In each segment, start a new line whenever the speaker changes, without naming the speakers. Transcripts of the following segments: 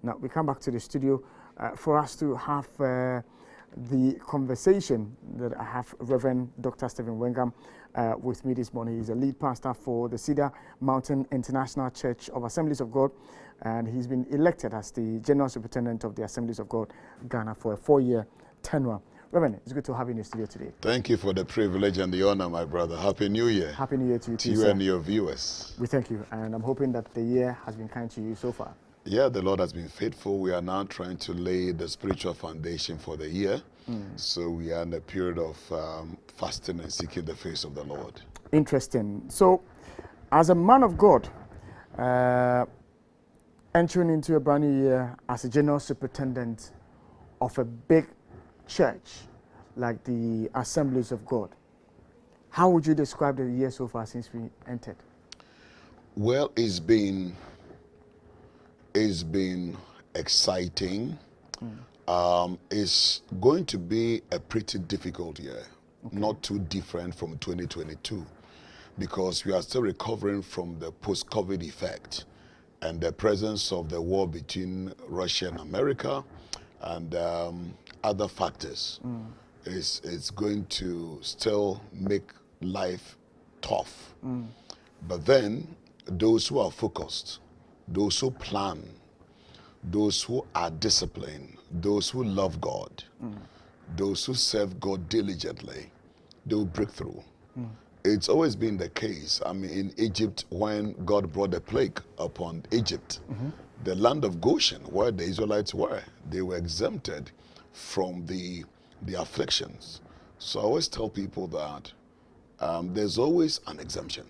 Now, we come back to the studio for us to have the conversation that I have Reverend Dr. Stephen Wengam with me this morning. He's a lead pastor for the Cedar Mountain International Church of Assemblies of God, and he's been elected as the General Superintendent of the Assemblies of God, Ghana, for a 4-year tenure. Reverend, it's good to have you in the studio today.
Thank you for the privilege and the honor, my brother. Happy New Year.
Happy New Year to you too,
To you
sir.
and your viewers.
We thank you, and I'm hoping that the year has been kind to you so far.
Yeah, the Lord has been faithful. We are now trying to lay the spiritual foundation for the year. So we are in a period of fasting and seeking the face of the Lord.
Interesting. So, as a man of God, entering into a brand new year as a general superintendent of a big church like the Assemblies of God, how would you describe the year so far since we entered?
Well, it's been exciting. It's going to be a pretty difficult year, not too different from 2022, because we are still recovering from the post-COVID effect and the presence of the war between Russia and America and other factors. It's going to still make life tough. But then those who are focused, those who plan, those who are disciplined, those who love God, those who serve God diligently, they will break through. It's always been the case. I mean, in Egypt, when God brought the plague upon Egypt, the land of Goshen, where the Israelites were, they were exempted from the afflictions. So I always tell people that there's always an exemption.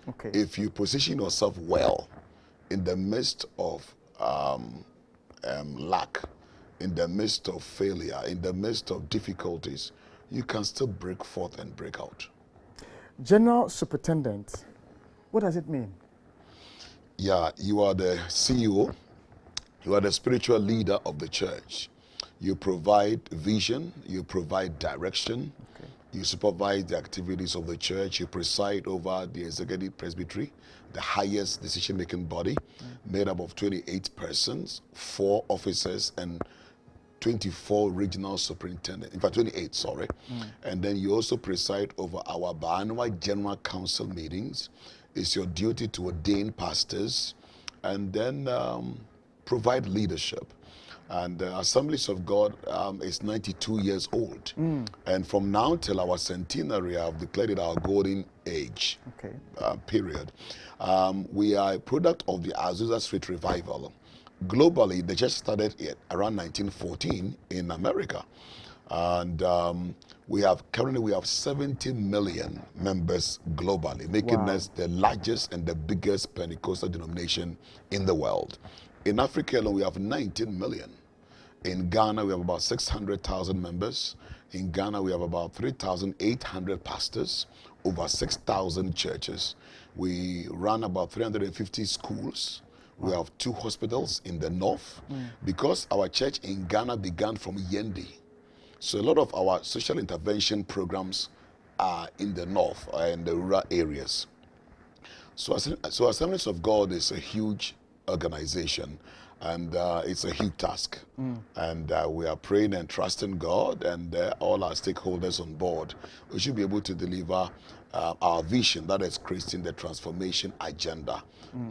Okay.
If you position yourself well in the midst of lack, in the midst of failure, in the midst of difficulties, you can still break forth and break out.
General Superintendent, what does it mean?
Yeah, you are the CEO, you are the spiritual leader of the church. You provide vision, you provide direction, you supervise the activities of the church, you preside over the executive presbytery, the highest decision-making body, made up of 28 persons, 4 officers, and 24 regional superintendents, in fact 28, sorry. And then you also preside over our biannual general council meetings. It's your duty to ordain pastors and then provide leadership. And Assemblies of God is 92 years old. And from now till our centenary, I've declared it our golden age period. We are a product of the Azusa Street Revival. Globally, the church started around 1914 in America. And currently we have 70 million members globally, making us the largest and the biggest Pentecostal denomination in the world. In Africa alone, we have 19 million. In Ghana, we have about 600,000 members. In Ghana, we have about 3,800 pastors, over 6,000 churches. We run about 350 schools. We have 2 hospitals in the north. Because our church in Ghana began from Yendi, so a lot of our social intervention programs are in the north and the rural areas. So Assemblies of God is a huge organization, and it's a huge task. And we are praying and trusting God and all our stakeholders on board. We should be able to deliver our vision, that is creating the transformation agenda,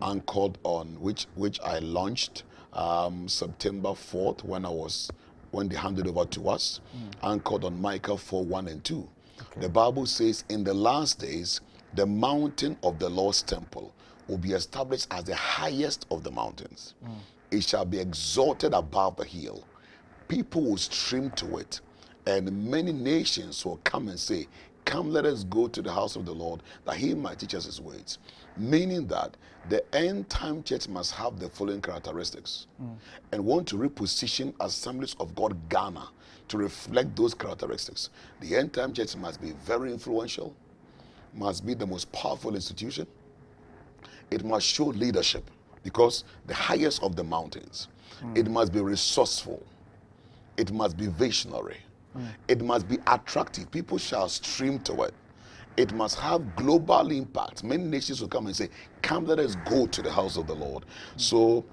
anchored on which I launched September 4th when they handed over to us, anchored on Micah 4:1 and 2. The Bible says, in the last days, the mountain of the Lord's temple will be established as the highest of the mountains. It shall be exalted above the hill. People will stream to it, and many nations will come and say, come, let us go to the house of the Lord, that he might teach us his ways. Meaning that the end time church must have the following characteristics, and want to reposition Assemblies of God Ghana to reflect those characteristics. The end time church must be very influential, must be the most powerful institution. It must show leadership, because the highest of the mountains. It must be resourceful. It must be visionary. It must be attractive. People shall stream to it. It must have global impact. Many nations will come and say, come, let us go to the house of the Lord. So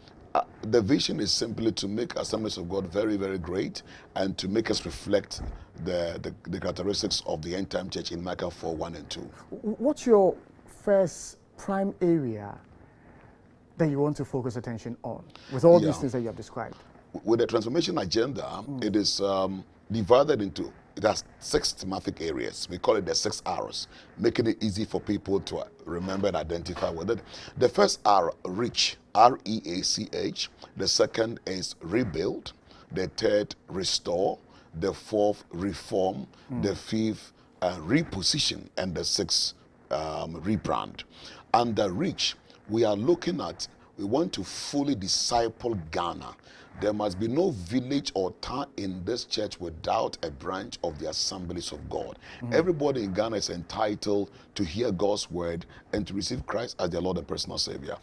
The vision is simply to make Assemblies of God very, very great and to make us reflect the characteristics of the end time church in Micah 4, 1 and 2.
What's your first prime area that you want to focus attention on with all these things that you have described?
With the transformation agenda, it is divided into, it has 6 thematic areas. We call it the 6 R's, making it easy for people to remember and identify with it. The first R, reach, R-E-A-C-H. The second is rebuild. The third, restore. The fourth, reform. The fifth, reposition. And the sixth, rebrand. Under reach, we are looking at, we want to fully disciple Ghana. There must be no village or town in this church without a branch of the Assemblies of God. Everybody in Ghana is entitled to hear God's word and to receive Christ as their Lord and personal Savior.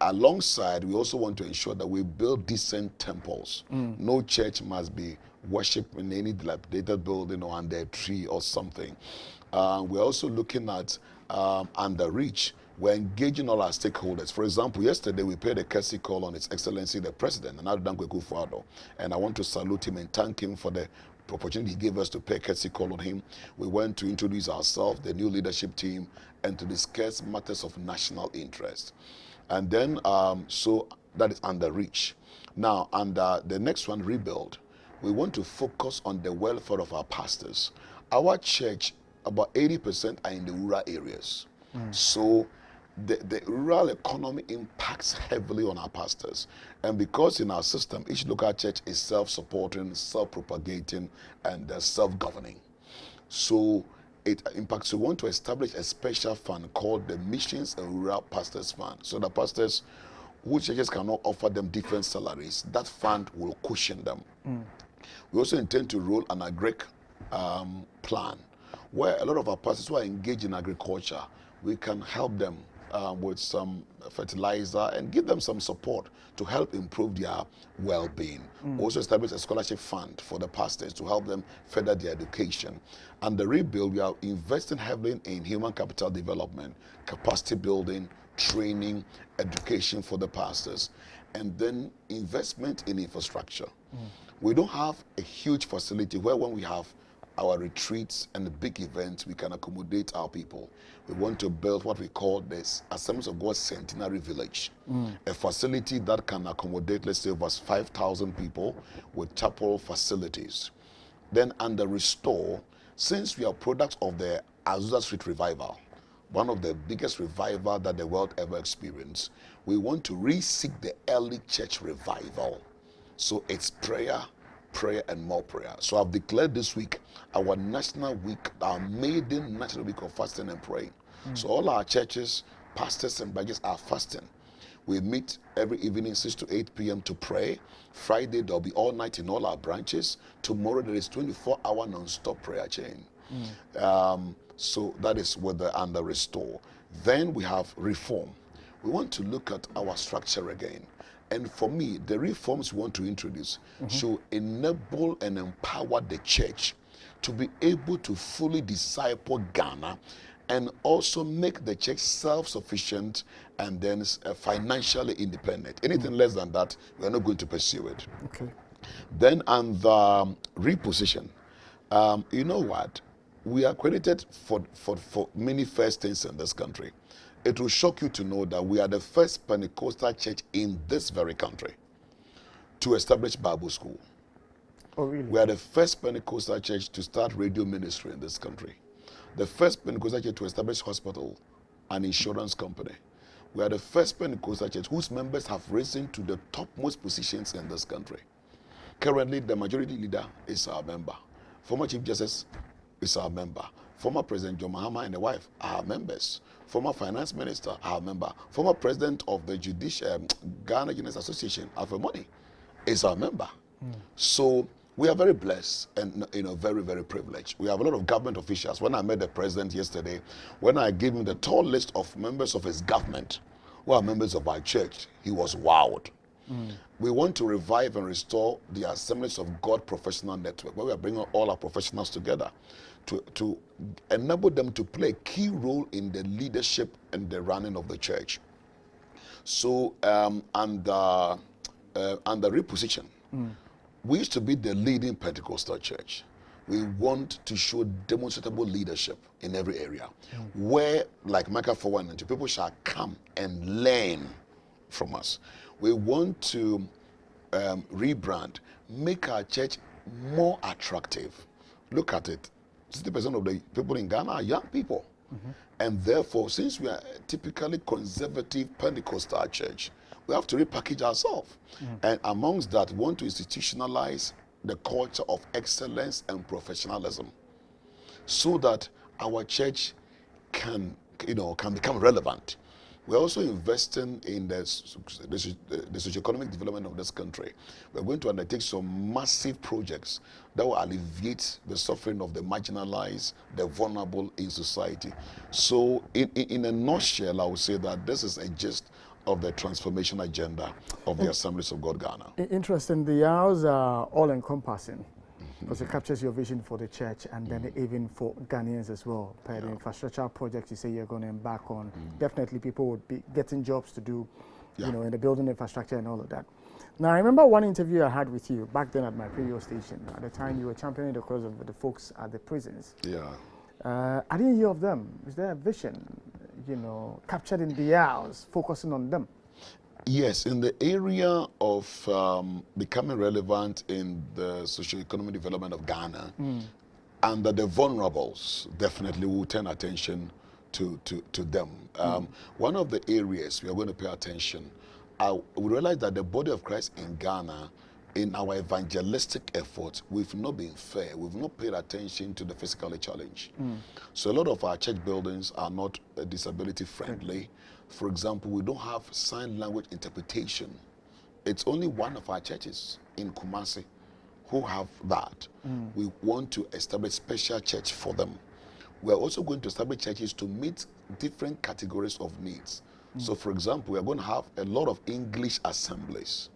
Alongside, we also want to ensure that we build decent temples. No church must be worshipped in any dilapidated building or under a tree or something. We're also looking at under reach. We're engaging all our stakeholders. For example, yesterday we paid a courtesy call on His Excellency the President, Nana Akufo-Addo, and I want to salute him and thank him for the opportunity he gave us to pay a courtesy call on him. We went to introduce ourselves, the new leadership team, and to discuss matters of national interest. And then, so that is under reach. Now, under the next one, rebuild, we want to focus on the welfare of our pastors. Our church, about 80% are in the rural areas. So the rural economy impacts heavily on our pastors. And because in our system, each local church is self-supporting, self-propagating, and self-governing. So it impacts. We want to establish a special fund called the Missions and Rural Pastors Fund. So the pastors, whose churches cannot offer them different salaries, that fund will cushion them. We also intend to roll an agric plan where a lot of our pastors who are engaged in agriculture, we can help them with some fertilizer and give them some support to help improve their well-being. Also establish a scholarship fund for the pastors to help them further their education. And the rebuild, we are investing heavily in human capital development, capacity building, training, education for the pastors, and then investment in infrastructure. We don't have a huge facility where when we have our retreats and the big events, we can accommodate our people. We want to build what we call this Assemblies of God Centenary Village, a facility that can accommodate, let's say, over 5,000 people with chapel facilities. Then under restore, since we are products of the Azusa Street Revival, one of the biggest revival that the world ever experienced, we want to re-seek the early church revival. So it's prayer, and more prayer. So I've declared this week our national week, our maiden national week of fasting and praying. So all our churches, pastors and branches are fasting. We meet every evening 6 to 8 p.m. to pray. Friday there'll be all night in all our branches. Tomorrow there is 24-hour non-stop prayer chain. So that is with the under restore. Then we have reform. We want to look at our structure again. And for me, the reforms we want to introduce should enable and empower the church to be able to fully disciple Ghana and also make the church self-sufficient and then financially independent. Anything less than that, we are not going to pursue it.
Okay.
Then under reposition, you know what? We are credited for many first things in this country. It will shock you to know that we are the first Pentecostal church in this very country to establish Bible school.
Oh, really?
We are the first Pentecostal church to start radio ministry in this country. The first Pentecostal church to establish hospital and insurance company. We are the first Pentecostal church whose members have risen to the topmost positions in this country. Currently, the majority leader is our member. Former Chief Justice is our member. Former President John Mahama and the wife are members. Former Finance Minister, our member. Former President of the Ghana Journalists Association, Alpha Money, is our member. So we are very blessed and very, very privileged. We have a lot of government officials. When I met the president yesterday, when I gave him the tall list of members of his government who are members of our church, he was wowed. We want to revive and restore the Assemblies of God Professional Network, where we are bringing all our professionals together to enable them to play a key role in the leadership and the running of the church. So, under reposition. We used to be the leading Pentecostal church. We want to show demonstrable leadership in every area, where, like Micah 4:1, people shall come and learn from us. We want to rebrand, make our church more attractive. Look at it. 60% of the people in Ghana are young people. And therefore, since we are typically conservative Pentecostal church, we have to repackage ourselves. And amongst that, we want to institutionalize the culture of excellence and professionalism so that our church can become relevant. We're also investing in the socioeconomic development of this country. We're going to undertake some massive projects that will alleviate the suffering of the marginalized, the vulnerable in society. So in a nutshell, I would say that this is a gist of the transformation agenda of the Assemblies of God Ghana.
Interesting. The hours are all-encompassing because it captures your vision for the church and then even for Ghanaians as well. Per the infrastructure projects you say you're going to embark on, definitely people would be getting jobs to do, in the building infrastructure and all of that. Now, I remember one interview I had with you back then at my radio station. At the time, you were championing the cause of the folks at the prisons. I didn't hear of them. Is there a vision, captured in the hours, focusing on them?
Yes, in the area of becoming relevant in the socio-economic development of Ghana, and the vulnerables, definitely will turn attention to them. One of the areas we are going to pay attention, we realize that the body of Christ in Ghana, in our evangelistic efforts, we've not been fair. We've not paid attention to the physically challenged. So a lot of our church buildings are not disability friendly. For example, we don't have sign language interpretation. It's only one of our churches in Kumasi who have that. We want to establish special church for them. We're also going to establish churches to meet different categories of needs. So for example, we're going to have a lot of English assemblies.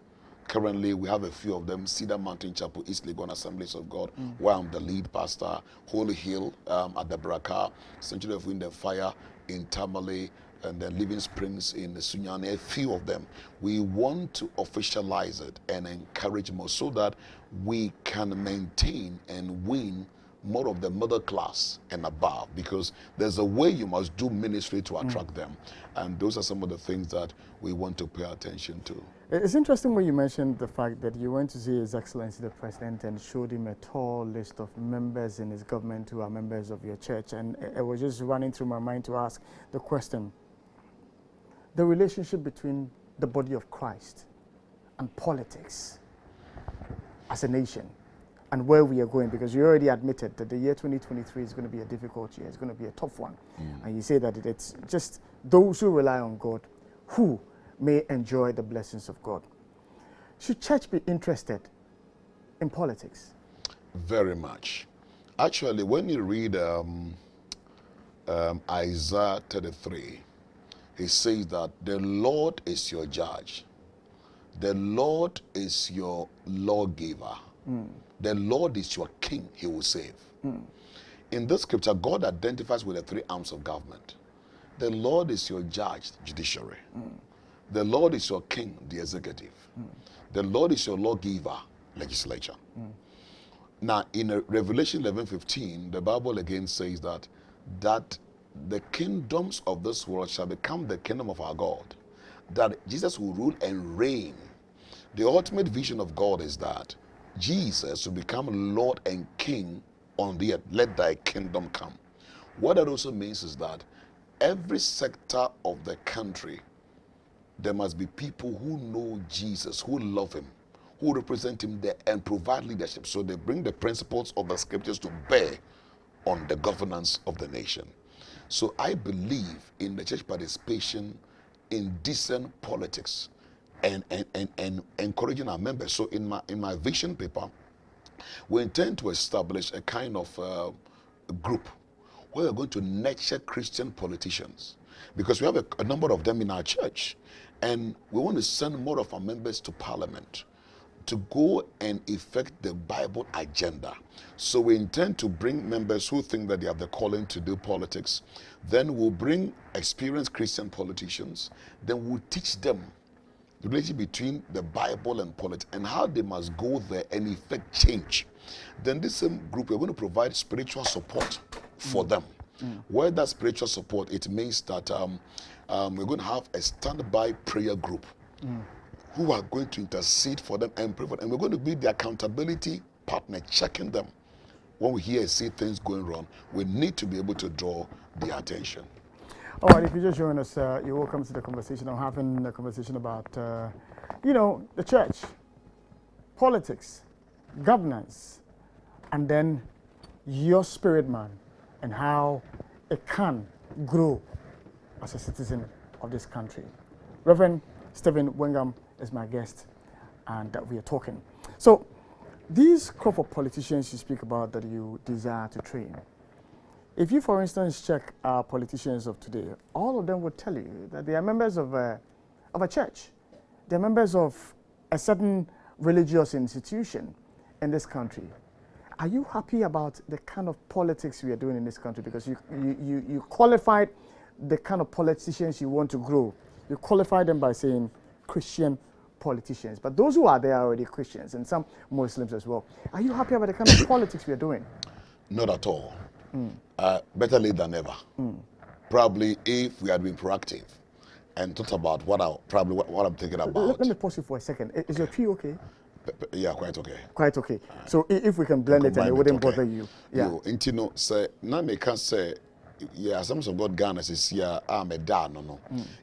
Currently, we have a few of them: Cedar Mountain Chapel, East Legon Assemblies of God, where I'm the lead pastor; Holy Hill at the Braka, Sanctuary of Wind and Fire in Tamale, and then Living Springs in the Sunyani, a few of them. We want to officialize it and encourage more so that we can maintain and win more of the middle class and above, because there's a way you must do ministry to attract them. And those are some of the things that we want to pay attention to.
It's interesting when you mentioned the fact that you went to see His Excellency the President and showed him a tall list of members in his government who are members of your church. And it was just running through my mind to ask the question, the relationship between the body of Christ and politics as a nation and where we are going, because you already admitted that the year 2023 is going to be a difficult year, it's going to be a tough one. And you say that it's just those who rely on God who may enjoy the blessings of God. Should church be interested in politics?
Very much. Actually, when you read Isaiah 33, he says that the Lord is your judge. The Lord is your lawgiver. The Lord is your king, he will save. In this scripture, God identifies with the three arms of government. The Lord is your judge, judiciary. The Lord is your king, the executive. The Lord is your lawgiver, legislature. Now, in Revelation 11:15, the Bible again says that the kingdoms of this world shall become the kingdom of our God, that Jesus will rule and reign. The ultimate vision of God is that Jesus will become Lord and King on the earth. Let thy kingdom come. What that also means is that every sector of the country, there must be people who know Jesus, who love him, who represent him there and provide leadership. So they bring the principles of the scriptures to bear on the governance of the nation. So I believe in the church participation in decent politics and encouraging our members. So in my vision paper, we intend to establish a kind of group where we're going to nurture Christian politicians, because we have a number of them in our church, and we want to send more of our members to parliament to go and effect the Bible agenda. So we intend to bring members who think that they have the calling to do politics. Then we'll bring experienced Christian politicians. Then we'll teach them the relationship between the Bible and politics, and how they must go there and effect change. Then this same group, we're going to provide spiritual support for them. Where that spiritual support, it means that we're going to have a standby prayer group who are going to intercede for them and pray for them. And we're going to be the accountability partner, checking them. When we hear and see things going wrong, we need to be able to draw their attention.
All right, if you're just joining us, you're welcome to the conversation. I'm having a conversation about, the church, politics, governance, and then your spirit man and how it can grow as a citizen of this country. Reverend Stephen Wengam is my guest, and we are talking. So, these crop of politicians you speak about that you desire to train, if you, for instance, check our politicians of today, all of them would tell you that they are members of a church. They're members of a certain religious institution in this country. Are you happy about the kind of politics we are doing in this country? Because you qualified the kind of politicians you want to grow. You qualify them by saying Christian politicians. But those who are there are already Christians, and some Muslims as well. Are you happy about the kind of politics we are doing?
Not at all. Better late than never. Probably if we had been proactive and thought about what I'm thinking about.
Let me pause you for a second. Is your tree okay?
Yeah, quite okay.
Quite okay. So if we can blend it and it wouldn't bother you. Yeah.
You say, now me can say, yeah, Assemblies of God Ghana says, yeah, I'm a dad, no.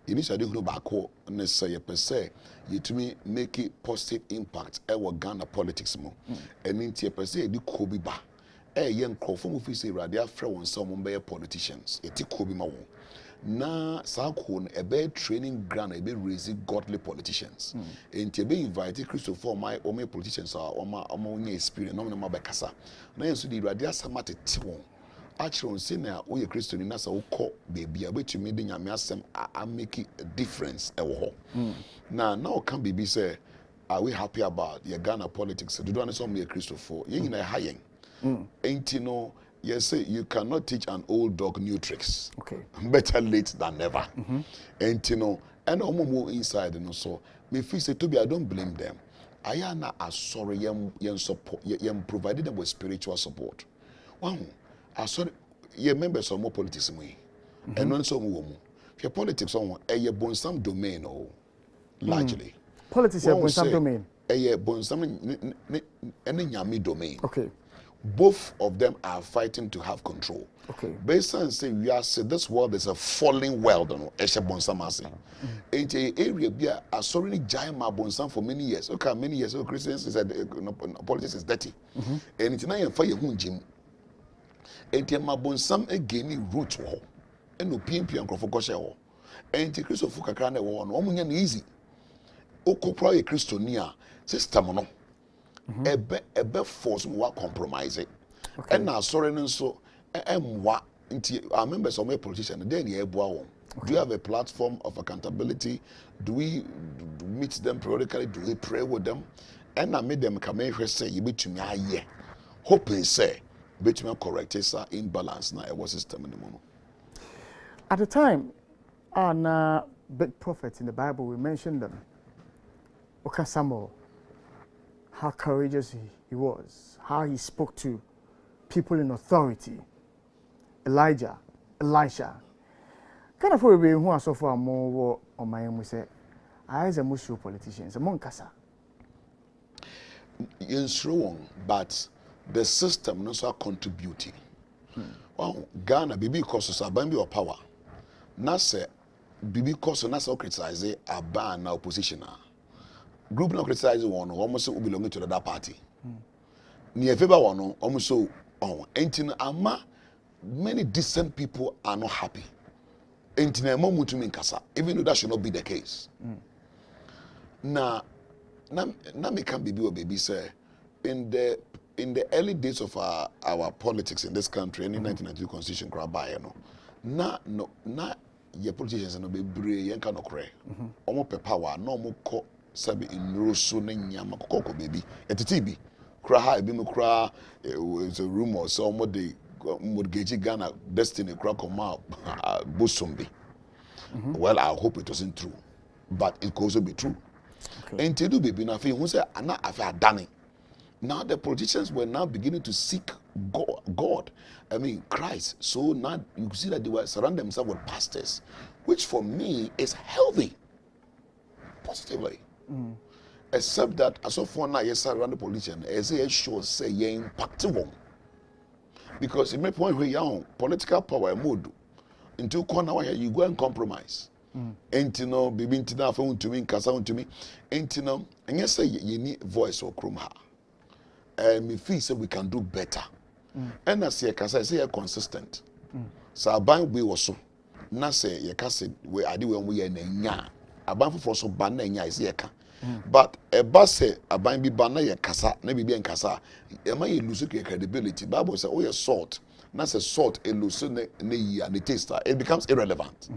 Initially, you know, back home, say, per se, you to me make it positive impact. Our Ghana politics mo, and in per se, you could be back. Young Crawford of say, Radia Frew some be politicians. It could be my own. Na Sakun a bad training ground, a be raising godly politicians. And to be invited Christopher, my own politicians are on my own experience, no more Becassa. Now, you see the Radia Samati Timon. Actually, on senior, we Christian in us, call baby, I bet you made in your massam, I make a difference. Now, can be say, are we happy about your Ghana politics? Do you understand me, Christopher? You're in a high ain't you know, yes, say you cannot teach an old dog new tricks. Okay. Better late than never. Ain't you know, and I'm more inside and so me feel say to be, I don't blame them. I am not sorry yen support yen provided them with spiritual support. Wow. I saw your members of more politics me. And none so more. Your politics on a bonsam domain or largely.
Politics are bonsam domain.
A bonsam any yami domain.
Okay.
Both of them are fighting to have control.
Okay.
Based on say we are say this world is a falling world, no. Eshe bonsam ase. In a area be a sorry giant ma bonsam for many years. Okay, many years. So Christians said politics is dirty. And it's now you fire hunjim. And ma bonsam again root ho. And no PMP and crofokoshe ho. And the Christo fukakra na wo no omunya na easy. Okopra ye Christonia system no. Ebe force me wa compromise it. And now sorry so our members of my politician then you do you have a platform of accountability? Do we meet them periodically? Do we pray with them? And I made them come in say you be to me aye. Hoping say bet me correct is imbalance na our system in the moment.
At the time, on big prophets in the Bible, we mentioned them. Okay, Samuel. How courageous he was, how he spoke to people in authority. Elijah, Elisha. Kind of who are so far more on my own, we say, I as a Muslim politicians, among Kasa.
It's wrong, but the system knows how contributing. Well, Ghana, because of Bambi power. Nasa, because of Nasa criticize a ban now opposition. Group now criticize one, almost belonging to the other party. Near favor one, almost so on. And ama many decent people are not happy. And in a moment to Minkasa, even though that should not be the case. Now me can be baby say in the early days of our politics in this country, in the 1992 constitution crab by no your politicians no be brave and cannot cry. Omo pe power no mo ko sabi inroso na nyama kokoko baby etiti kra ha bi me kra it's a rumor so omo dey mortgage Ghana destiny kra come out bosombi. Well, I hope it wasn't true, but it could also be true. And to do baby na who say ana afa dane. Now the politicians were now beginning to seek God. I mean Christ. So now you see that they were surrounding themselves with pastors, which for me is healthy, positively. Except that as of now, yes, around the politician, as a sure say ye impact one. Because it may point where young political power mode into corner where you go and compromise. Ain't you know, be into that phone to me, cast out to me, ain't you know, and yes, say you need voice or chroma. Me feel say we can do better. And I say, cause I say you're consistent. So I buy we also. Na say you can say we are doing we are nya. I buy for so ban nya is yeka. But a bus say a buy be ban na kasa, na be en kasa. E ma you lose your credibility. Bible say oh you salt. Na say salt e lose ne and the taster. It becomes irrelevant.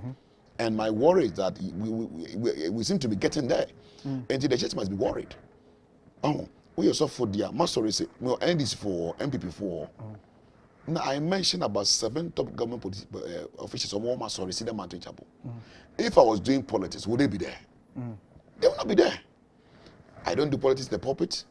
And my worry is that we seem to be getting there. And the church must be worried. Oh. We also for their master say no NDC for MPP for. Now I mentioned about 7 top government officials or more master see them at chapel. If I was doing politics, would they be there? They will not be there. I don't do politics in the pulpit.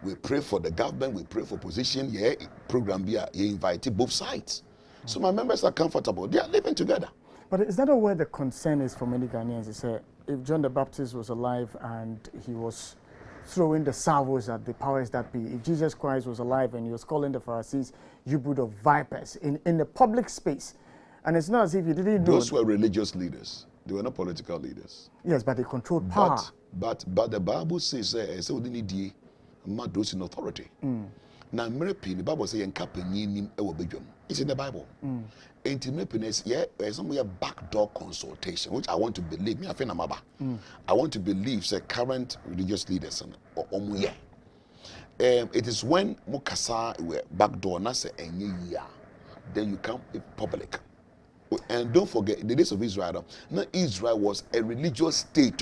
We pray for the government, we pray for position. Yeah, program here, you invite both sides. So my members are comfortable. They are living together.
But is that not where the concern is for many Ghanaians? They say if John the Baptist was alive and he was throwing the salvos at the powers that be, if Jesus Christ was alive and he was calling the Pharisees you brood of vipers in the public space, and it's not as if he didn't know.
Those were religious leaders. They were not political leaders.
Yes, but they controlled power.
But the Bible says we need those in authority. Now, the Bible says it's in the Bible. Intimate there's some backdoor consultation, which I want to believe. I want to believe the current religious leaders it is when Mukasa were backdoor, then you come in public. And don't forget, in the days of Israel, now Israel was a religious state.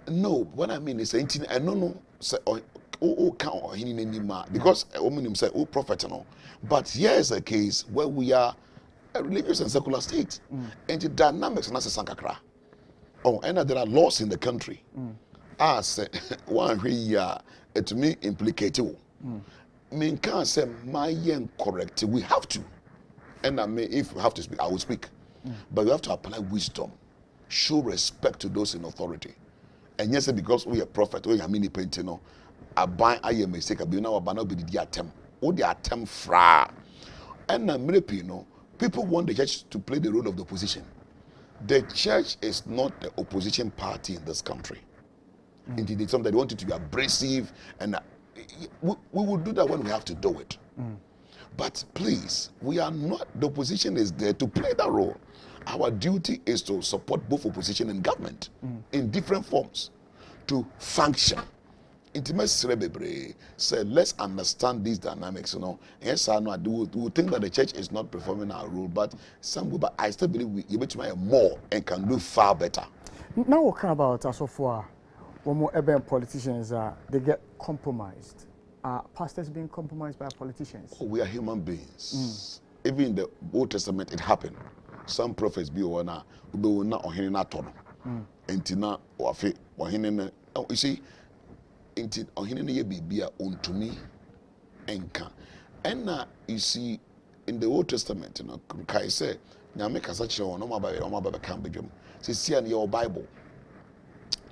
No,
what I mean is, I don't know, because woman say, oh, prophet, but here is a case where we are a religious and secular state, and the dynamics are sankakra. Oh, and there are laws in the country. As one here, to me implicated. Me can't say my correct. We have to, and I mean, if we have to speak, I will speak. But we have to apply wisdom, show respect to those in authority. And yes, because we are prophet, we are mini painting. I buy a mistake. I be now about the attempt. Or the attempt fra. And many people want the church to play the role of the opposition. The church is not the opposition party in this country. Indeed, it's something they want it to be abrasive, and we will do that when we have to do it. But please, we are not. The opposition is there to play that role. Our duty is to support both opposition and government in different forms to function. Intimacy, say, let's understand these dynamics. Yes, I know. We think that the church is not performing our role, but I still believe we able to make more and can do far better.
Now we're talking about as of far, when more urban politicians they get compromised. Pastors being compromised by politicians.
Oh, we are human beings. Even in the Old Testament, it happened. Some prophets be one not on na tono. Entina wafe wahinene. Oh, you see, inti ohinene ye bibia ontumi enka. And you see, in the Old Testament, Kai say, "Nyame kasa kire won no maba kan bedwam." Say, see in your Bible.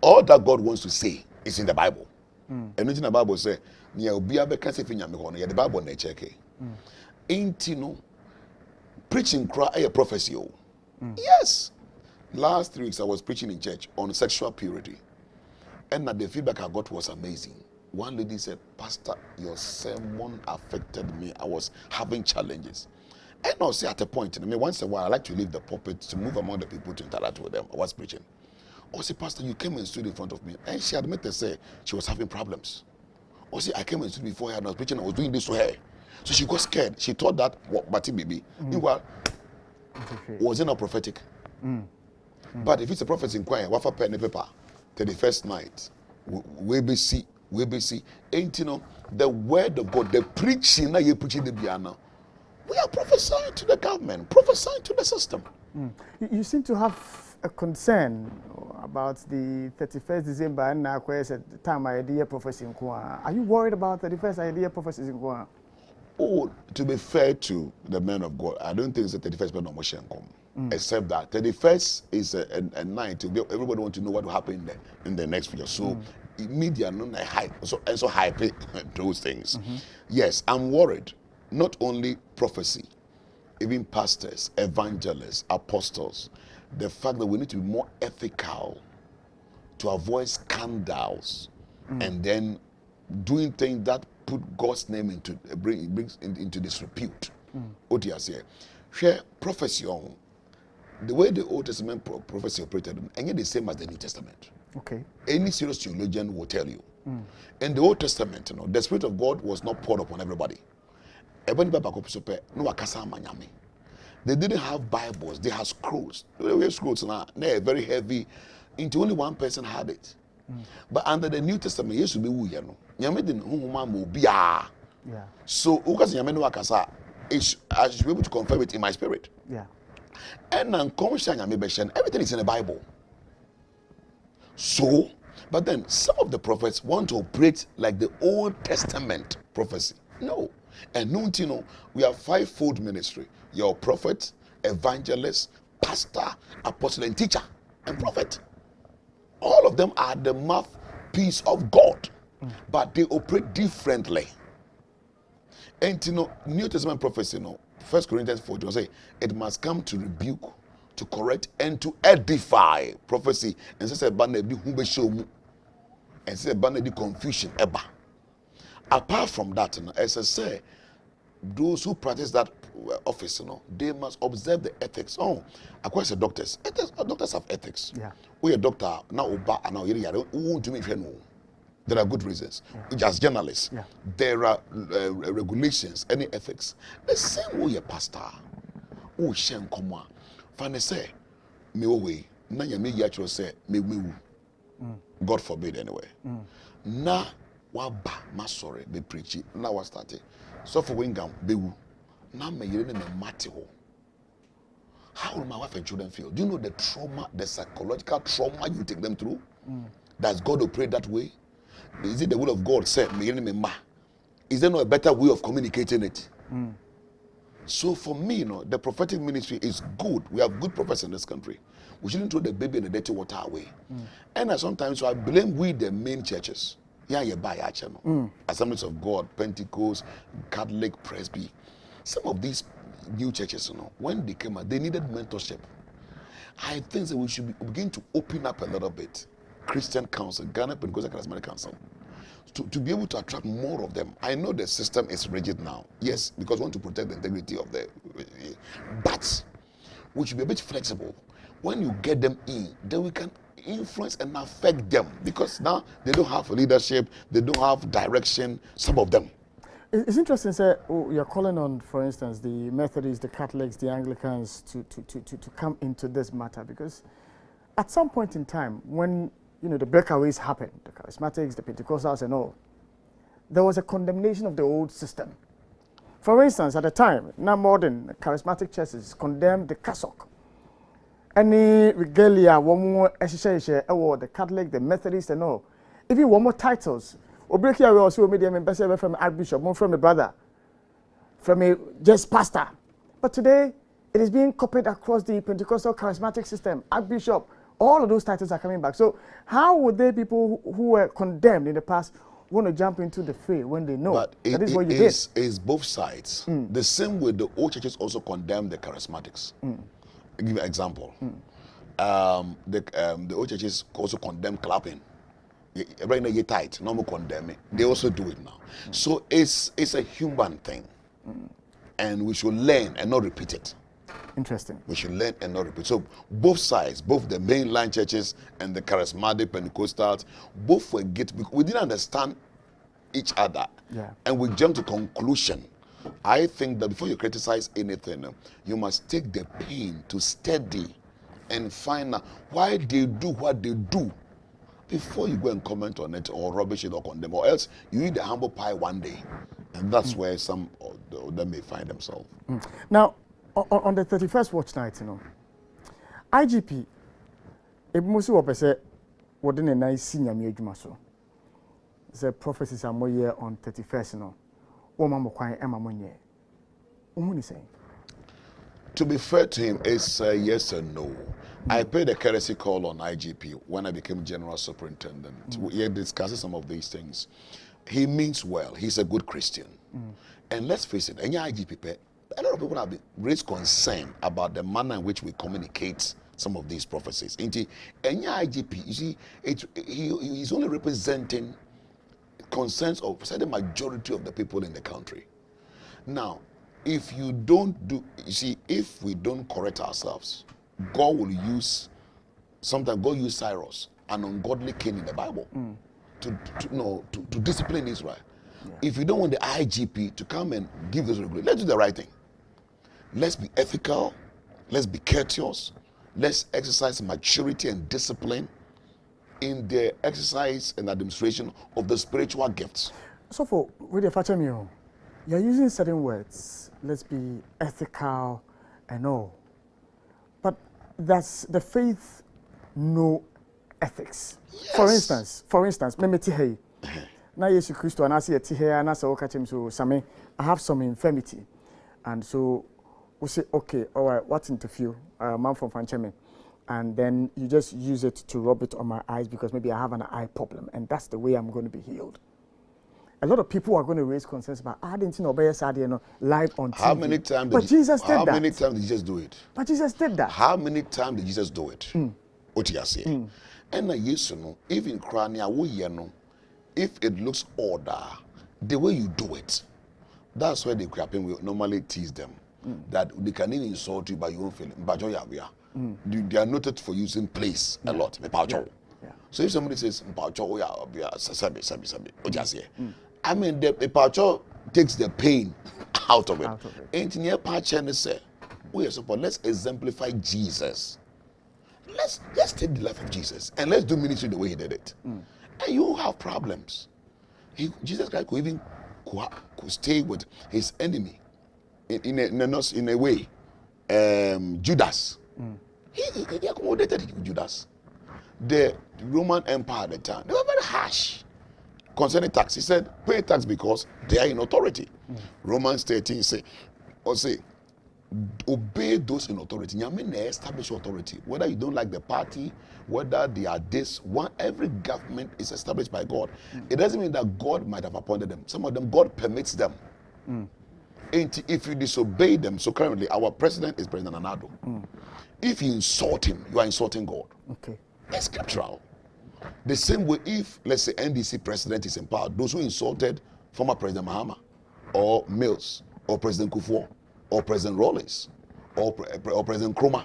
All that God wants to say is in the Bible. And in the Bible say, "Nya obi abeka se fi nyame ho no, ye the Bible na check." Inti no preaching cry a prophecy. Yes. Last 3 weeks I was preaching in church on sexual purity. And the feedback I got was amazing. One lady said, "Pastor, your sermon affected me. I was having challenges." And I'll say at a point, once in a while I like to leave the pulpit to move among the people to interact with them. I was preaching. I say, "Pastor, you came and stood in front of me." And she admitted, say, she was having problems. I say, "I came and stood before her and I was preaching, I was doing this to her." So she got scared. She thought that Bati Bibi. Meanwhile, was it not prophetic? But if it's a prophecy inquiry, what for pen and paper? 31st night, we be see, ain't the word of God, the preaching that you preaching the piano. We are prophesying to the government, prophesying to the system.
You seem to have a concern about the 31st December and now the time idea prophecy in Kwa? Are you worried about 31st idea prophecies in Kwa?
Oh, to be fair to the men of God, I don't think it's the 31st but no motion come. Except that 31st is a night. Everybody want to know what will happen in the next future. So media not hype, so hype those things. Yes, I'm worried. Not only prophecy, even pastors, evangelists, apostles. The fact that we need to be more ethical to avoid scandals and then doing things that put God's name into brings into disrepute. What do you say? Share prophecy on the way the Old Testament prophecy operated, and yet the same as the New Testament.
Okay.
Any serious theologian will tell you. In the Old Testament, the Spirit of God was not poured upon everybody. They didn't have Bibles, they had scrolls. They were scrolls now, they're very heavy, until only one person had it. But under the New Testament, yes, be who you know. Yeah. So, I should be able to confirm it in my spirit.
Yeah.
And everything is in the Bible. So, but then some of the prophets want to operate like the Old Testament prophecy. No. And no, we have fivefold ministry. Your prophet, evangelist, pastor, apostle, and teacher, and prophet. All of them are the mouthpiece of God, but they operate differently. And New Testament prophecy, 1 Corinthians 14 say it must come to rebuke, to correct, and to edify. Prophecy and say and say confusion. Apart from that, as I say, those who practice that office, they must observe the ethics. Oh, of course, the doctors have ethics.
Yeah.
We a doctor now, now want to make sure. There are good reasons. Yeah. As journalists, there are regulations, any ethics. The same way a pastor, who shen come Fane say, me away. Na ya me yatro say me. God forbid anyway. Na waba masore be preach. Na wa start. So for Wengam bewu. Na me yere me mate ho. How will my wife and children feel? Do you know the trauma, the psychological trauma you take them through? Does God operate that way? Is it the will of God? Say me yere me ma. Is there no a better way of communicating it? So for me, the prophetic ministry is good. We have good prophets in this country. We shouldn't throw the baby in the dirty water away. And sometimes I blame we the main churches. Assemblies of God, Pentecost, Catholic, Presby. Some of these new churches, when they came out, they needed mentorship. I think that we should begin to open up a little bit. Christian Council, Ghana Pentecostal Charismatic Council. To be able to attract more of them. I know the system is rigid now. Yes, because we want to protect the integrity of the... But we should be a bit flexible. When you get them in, then we can influence and affect them. Because now they don't have leadership, they don't have direction, some of them.
It's interesting, sir, you're calling on, for instance, the Methodists, the Catholics, the Anglicans to come into this matter. Because at some point in time, when the breakaways happened, the charismatics, the Pentecostals and all, there was a condemnation of the old system. For instance, at the time, now modern charismatic churches condemned the cassock. Any regalia, one more the Catholic, the Methodist and all. Even one more titles. Or break here, we also made them ambassador from Archbishop, more from the brother, from a just pastor. But today, it is being copied across the Pentecostal charismatic system, Archbishop. All of those titles are coming back. So how would they, people who were condemned in the past, want to jump into the fray when they know that is what you did?
It's both sides. The same way the old churches also condemn the charismatics. I'll give you an example. The old churches also condemn clapping. Right now, you're tight. No more condemn it. They also do it now. So it's a human thing. And we should learn and not repeat it.
Interesting.
We should learn and not repeat. So both sides, both the mainline churches and the charismatic Pentecostals, both were we didn't understand each other. And we jumped to conclusion. I think that before you criticize anything, you must take the pain to study and find out why they do what they do before you go and comment on it or rubbish it or condemn, or else you eat the humble pie one day. And that's where some of them may find themselves.
Now, on the 31st watch night, IGP Ebimusi wopese wodene na isi nyame adwuma so. The prophecies are more year on 31st no. O mama kwan ema monye. Umu ni saying.
To be fair to him, it's yes and no. I paid a courtesy call on IGP when I became general superintendent. We discussed some of these things. He means well. He's a good Christian. And let's face it, any IGP, a lot of people have raised concern about the manner in which we communicate some of these prophecies. Any IGP, you see, he's only representing concerns of the majority of the people in the country. Now, if you don't do, you see, if we don't correct ourselves, God will use, sometimes God used Cyrus, an ungodly king in the Bible, to discipline Israel. Yeah. If you don't want the IGP to come and give those regulations, let's do the right thing. Let's be ethical. Let's be courteous. Let's exercise maturity and discipline in the exercise and administration of the spiritual gifts.
So for with the Fachemio, you're using certain words. Let's be ethical and all. But that's the faith no ethics.
Yes.
For instance, me tihe. Na Yesu Christo and I see a tihe and I say okay so Same, I have some infirmity. And so we say, okay, all right, what's interfere? Man from Fancheme. And then you just use it to rub it on my eyes because maybe I have an eye problem and that's the way I'm going to be healed. A lot of people are going to raise concerns about I didn't know live on TV.
How many times
but Jesus did that.
How many times did Jesus do it?
But Jesus did that.
How many times did Jesus do it? What you say? And Yesu, even crania, if it looks odd, the way you do it, that's where the crapping will normally tease them. That they can even insult you by your own feeling. They are noted for using place a lot. So if somebody says, I mean, the pacho takes the pain out of it. And in your pacho say, let's exemplify Jesus. Let's take the life of Jesus and let's do ministry the way he did it. And you have problems. Jesus Christ could even could stay with his enemy in a way. Judas. He accommodated Judas. The Roman Empire at the time, they were very harsh concerning tax. He said, pay tax because they are in authority. Romans 13 say, obey those in authority. Establish authority. Whether you don't like the party, whether they are this one, every government is established by God. It doesn't mean that God might have appointed them. Some of them, God permits them. And if you disobey them, so currently our president is President Anado. If you insult him, you are insulting God.
Okay.
It's scriptural. The same way if, let's say, NDC president is in power, those who insulted former President Mahama, or Mills, or President Kufuor, or President Rawlings, or President Nkrumah,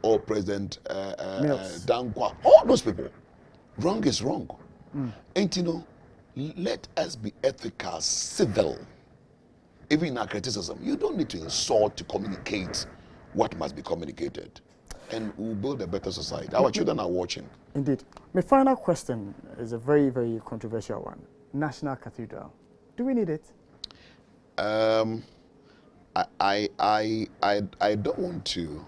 or President Dankwa, all those people, wrong is wrong. And let us be ethical, civil. Even in our criticism, you don't need to insult to communicate what must be communicated. And we'll build a better society. Our children are watching.
Indeed. My final question is a very, very controversial one. National Cathedral. Do we need it?
I don't want to.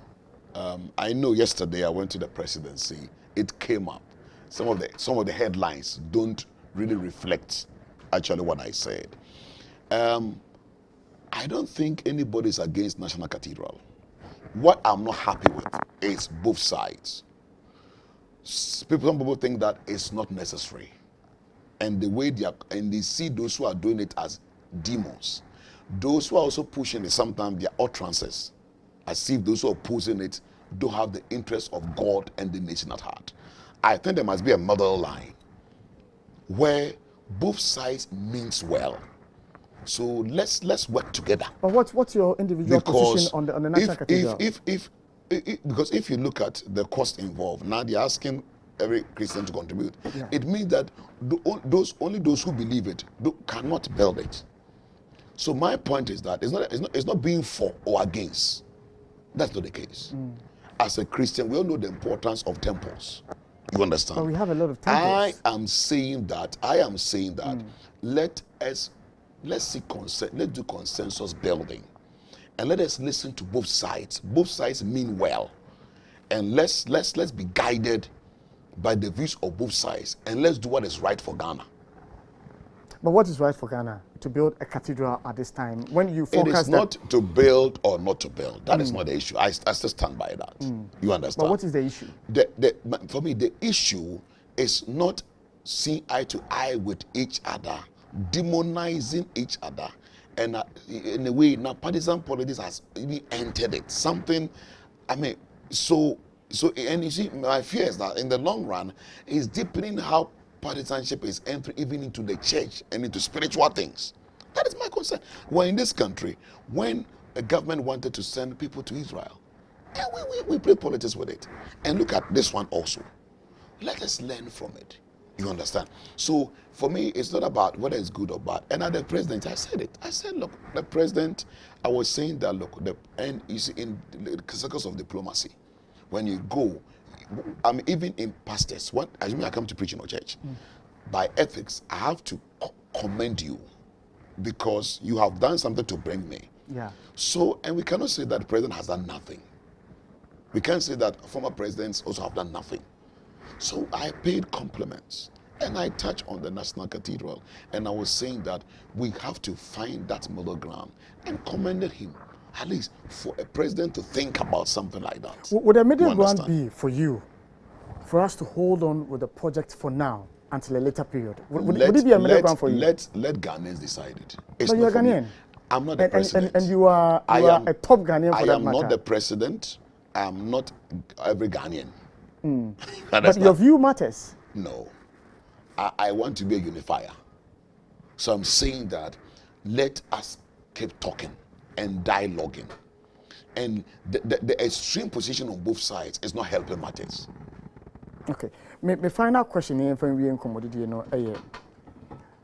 I know yesterday I went to the presidency. It came up. Some of the headlines don't really reflect actually what I said. I don't think anybody's against National Cathedral. What I'm not happy with is both sides. Some people think that it's not necessary. And the way they see those who are doing it as demons. Those who are also pushing it, sometimes they are utterances. As if those who are opposing it don't have the interest of God and the nation at heart. I think there must be a middle line where both sides means well. So let's work together.
But what's your individual position on the National Cathedral?
Because if you look at the cost involved, now they're asking every Christian to contribute. Yeah. It means that only those who believe it cannot build it. So my point is that it's not being for or against. That's not the case. As a Christian, we all know the importance of temples. You understand?
But we have a lot of temples.
I am saying that let's do consensus building. And let us listen to both sides. Both sides mean well. And let's be guided by the views of both sides, and let's do what is right for Ghana.
But what is right for Ghana? To build a cathedral at this time? When you
It
forecast
is not to build or not to build. That is not the issue. I still stand by that. You understand?
But what is the issue?
For me, the issue is not seeing eye to eye with each other, demonizing each other. And in a way, now partisan politics has really entered it. Something, I mean, and you see, my fear is that in the long run, is deepening how partisanship is entering even into the church and into spiritual things. That is my concern. Well, in this country, when a government wanted to send people to Israel, we play politics with it. And look at this one also. Let us learn from it. You understand? So for me, it's not about whether it's good or bad. And at the president, I said it. I said, look, the president, I was saying that, look, and you see, in the circles of diplomacy, when you go, I mean, even in pastors, assuming I come to preach in a church, by ethics, I have to commend you because you have done something to bring me.
Yeah.
So, and we cannot say that the president has done nothing. We can't say that former presidents also have done nothing. So I paid compliments and I touched on the National Cathedral, and I was saying that we have to find that middle ground, and commended him. At least for a president to think about something like that.
Would a middle ground be for you, for us to hold on with the project for now until a later period? Would it be a middle ground for you?
Let Ghanaians decide it.
But you're Ghanaian.
I'm not the president.
And you are a top Ghanaian for that matter.
I am not the president. I'm not every Ghanaian.
But your view matters.
No. I want to be a unifier. So I'm saying that let us keep talking and dialoguing. And the extreme position on both sides is not helping matters.
Okay. My final question here from we commodity, you know,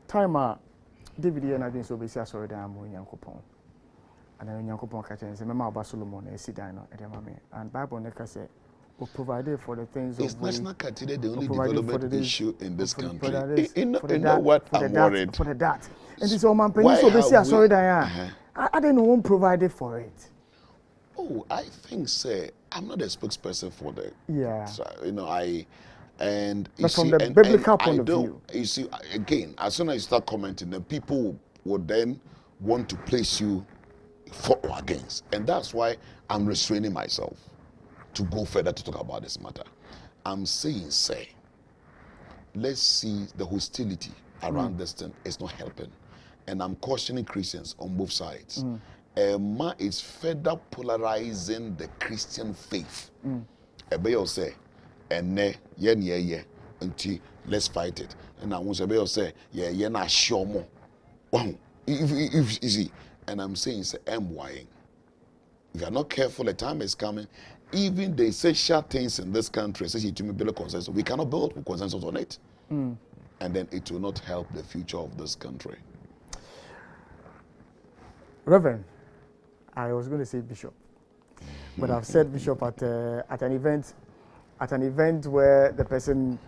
time David and I didn't so busy as already I'm in Yankopon. And then Yankopon catching say Mama Ba Solomon and Sidano at Yamame. And Bible Neka say we provided for the things
is
of
National Cathedral the only
development
issue in this country?
I'm
worried.
For the that. And this old man penny so busy as already I didn't want provided for it.
Oh, I think, sir, I'm not a spokesperson for the.
Yeah.
So, you know, and
but from the biblical point of view.
You see, again, as soon as you start commenting, then people would then want to place you for or against. And that's why I'm restraining myself to go further to talk about this matter. I'm saying, say, let's see the hostility around this thing is not helping. And I'm cautioning Christians on both sides. Man is further polarizing the Christian faith. Everybody say, yeah, until let's fight it. And I want to say, yeah, not sure more. Wow, if you see, and I'm saying, say, MYing. If you're not careful, the time is coming. Even the essential things in this country, especially to build a consensus, we cannot build consensus on it. And then it will not help the future of this country.
Reverend, I was going to say bishop, but I've said bishop at an event where the person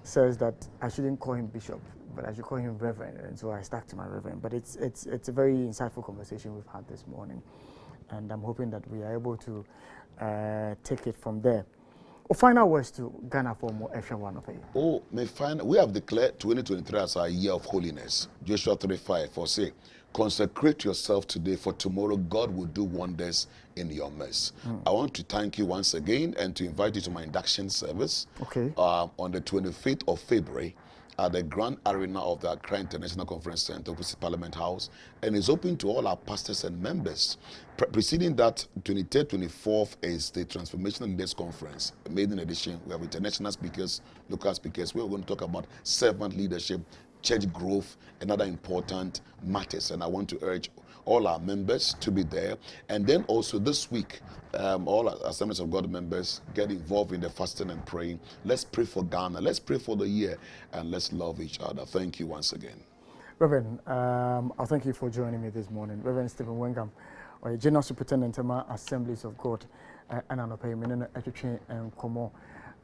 says that I shouldn't call him bishop, but I should call him reverend, and so I stuck to my reverend. But it's a very insightful conversation we've had this morning, and I'm hoping that we are able to take it from there. Final words to Ghana for more one of it.
Oh, we have declared 2023 as our year of holiness. Joshua 3:5 for say, consecrate yourself today, for tomorrow God will do wonders in your midst. I want to thank you once again and to invite you to my induction service on the 25th of February at the Grand Arena of the Accra International Conference Center, opposite Parliament House, and is open to all our pastors and members. Preceding that, 23rd, 24th is the Transformational Leaders Conference, maiden edition. We have international speakers, local speakers. We're going to talk about servant leadership, church growth, and other important matters. And I want to urge all our members to be there. And then also this week, all our Assemblies of God members get involved in the fasting and praying. Let's pray for Ghana. Let's pray for the year, and let's love each other. Thank you once again.
Reverend, I thank you for joining me this morning. Reverend Stephen Wengam, or General Superintendent of Assemblies of God, and I'm paying and Komo.